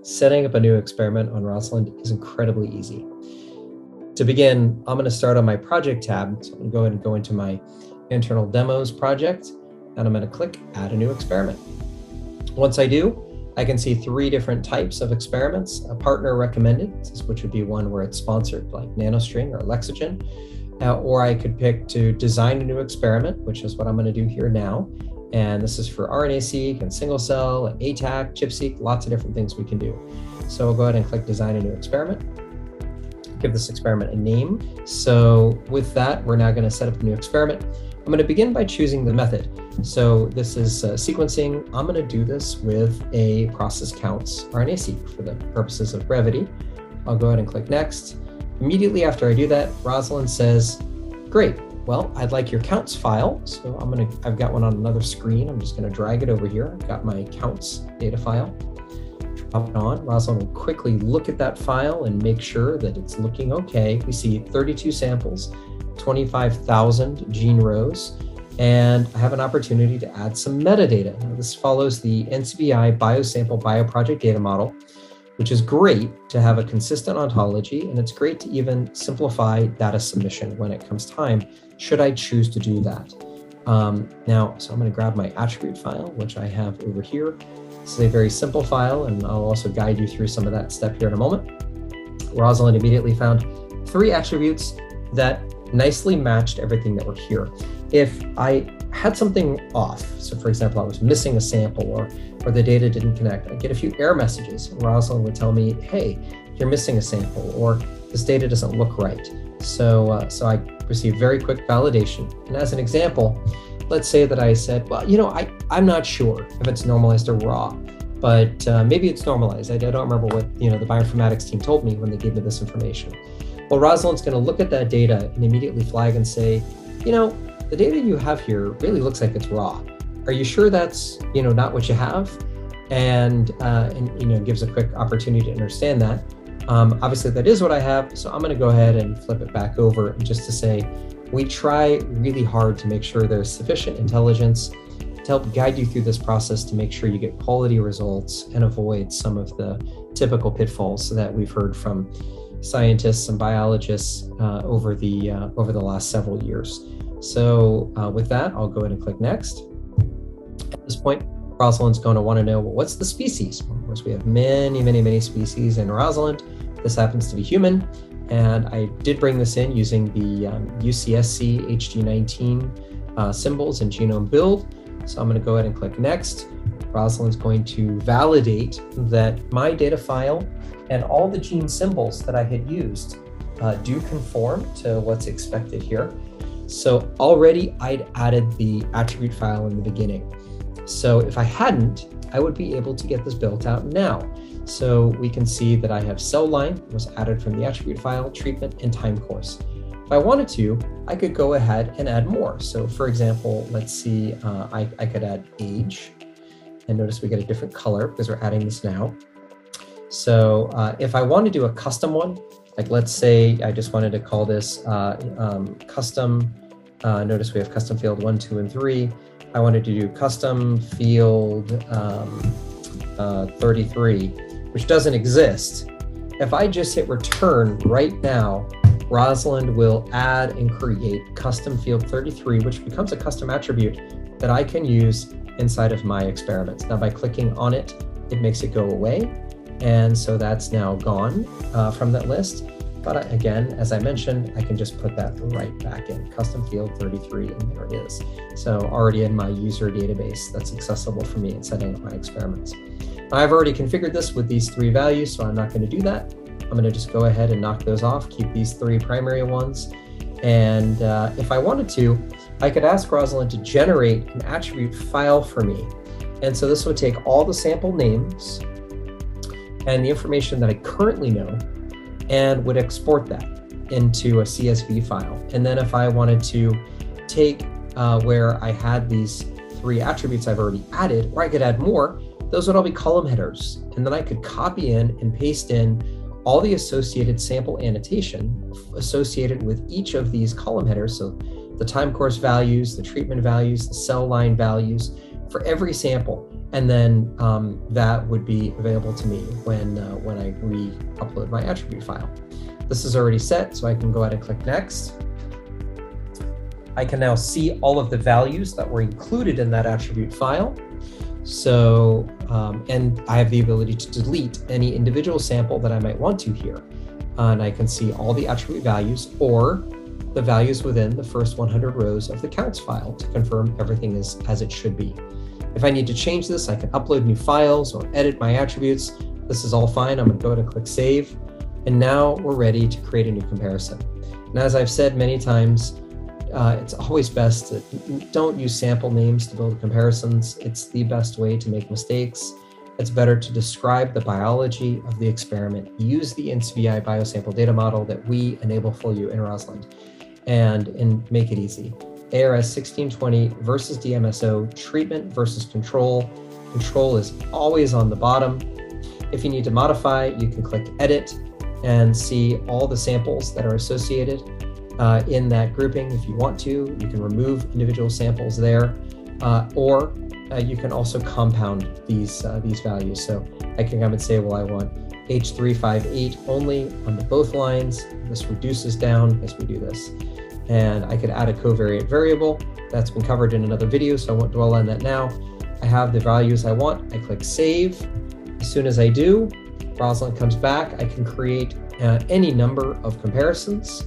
Setting up a new experiment on Rosalind is incredibly easy. To begin, I'm going to start on my project tab. So I'm going to go ahead and go into my internal demos project, and I'm going to click add a new experiment. Once I do, I can see three different types of experiments: a partner recommended, which would be one where it's sponsored like NanoString or Lexogen, or I could pick to design a new experiment, which is what I'm going to do here now. And this is for RNA-seq and single cell and ATAC, ChIP-seq, lots of different things we can do. So I'll go ahead and click design a new experiment. Give this experiment a name. So with that, we're now going to set up a new experiment. I'm going to begin by choosing the method. So this is sequencing. I'm going to do this with a process counts RNA-seq for the purposes of brevity. I'll go ahead and click next. Immediately after I do that, Rosalind says, great. Well, I'd like your counts file. So I've got one on another screen. I'm just going to drag it over here. I've got my counts data file. Pop it on. Rosalind will quickly look at that file and make sure that it's looking okay. We see 32 samples, 25,000 gene rows, and I have an opportunity to add some metadata. Now, this follows the NCBI Biosample Bioproject Data Model, which is great to have a consistent ontology, and it's great to even simplify data submission when it comes time, should I choose to do that. So I'm going to grab my attribute file, which I have over here. This is a very simple file, and I'll also guide you through some of that step here in a moment. Rosalind immediately found three attributes that nicely matched everything that were here. If I had something off, so for example, I was missing a sample or the data didn't connect, I'd get a few error messages. Rosalind would tell me, hey, you're missing a sample, or this data doesn't look right. So I received very quick validation. And as an example, let's say that I said, well, I'm not sure if it's normalized or raw, but maybe it's normalized. I don't remember what the bioinformatics team told me when they gave me this information. Well, Rosalind's going to look at that data and immediately flag and say, the data you have here really looks like it's raw. Are you sure that's not what you have? And gives a quick opportunity to understand that. Obviously, that is what I have, so I'm going to go ahead and flip it back over just to say, we try really hard to make sure there's sufficient intelligence to help guide you through this process to make sure you get quality results and avoid some of the typical pitfalls that we've heard from scientists and biologists over the last several years. So with that, I'll go ahead and click next. At this point, Rosalind's going to want to know, well, what's the species? Of course, we have many, many, many species in Rosalind. This happens to be human. And I did bring this in using the UCSC HD19 symbols and genome build. So I'm going to go ahead and click next. Rosalind's going to validate that my data file and all the gene symbols that I had used do conform to what's expected here. So already I'd added the attribute file in the beginning. So if I hadn't, I would be able to get this built out now. So we can see that I have cell line was added from the attribute file, treatment, and time course. If I wanted to, I could go ahead and add more. So for example, let's see, I could add age, and notice we get a different color because we're adding this now. So if I want to do a custom one, like let's say I just wanted to call this custom, notice we have custom field 1, 2, and 3. I wanted to do custom field 33, which doesn't exist. If I just hit return right now, Rosalind will add and create custom field 33, which becomes a custom attribute that I can use inside of my experiments. Now by clicking on it, it makes it go away. And so that's now gone from that list. But again, as I mentioned, I can just put that right back in, custom field 33, and there it is. So already in my user database that's accessible for me in setting up my experiments. I've already configured this with these three values, so I'm not going to do that. I'm going to just go ahead and knock those off, keep these three primary ones. And if I wanted to, I could ask Rosalind to generate an attribute file for me. And so this would take all the sample names and the information that I currently know and would export that into a CSV file. And then if I wanted to take where I had these three attributes I've already added, or I could add more, those would all be column headers. And then I could copy in and paste in all the associated sample annotation associated with each of these column headers. So the time course values, the treatment values, the cell line values for every sample. And then that would be available to me when I re-upload my attribute file. This is already set, so I can go ahead and click next. I can now see all of the values that were included in that attribute file. So, and I have the ability to delete any individual sample that I might want to here. And I can see all the attribute values or the values within the first 100 rows of the counts file to confirm everything is as it should be. If I need to change this, I can upload new files or edit my attributes. This is all fine. I'm going to go ahead and click save. And now we're ready to create a new comparison. And as I've said many times, it's always best to don't use sample names to build comparisons. It's the best way to make mistakes. It's better to describe the biology of the experiment. Use the NCBI biosample data model that we enable for you in Rosalind and make it easy. ARS 1620 versus DMSO, treatment versus control. Control is always on the bottom. If you need to modify, you can click edit and see all the samples that are associated in that grouping. If you want to, you can remove individual samples there, or you can also compound these values. So I can come and say, well, I want H358 only on both lines. This reduces down as we do this. And I could add a covariate variable. That's been covered in another video, so I won't dwell on that now. I have the values I want. I click save. As soon as I do, Rosalind comes back. I can create any number of comparisons.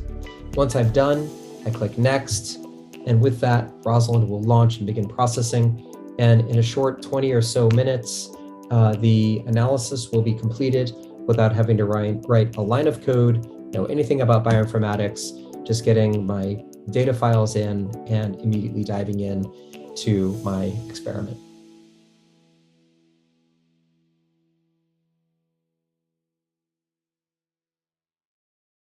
Once I've done, I click next. And with that, Rosalind will launch and begin processing. And in a short 20 or so minutes, the analysis will be completed without having to write a line of code, know anything about bioinformatics, just getting my data files in and immediately diving in to my experiment.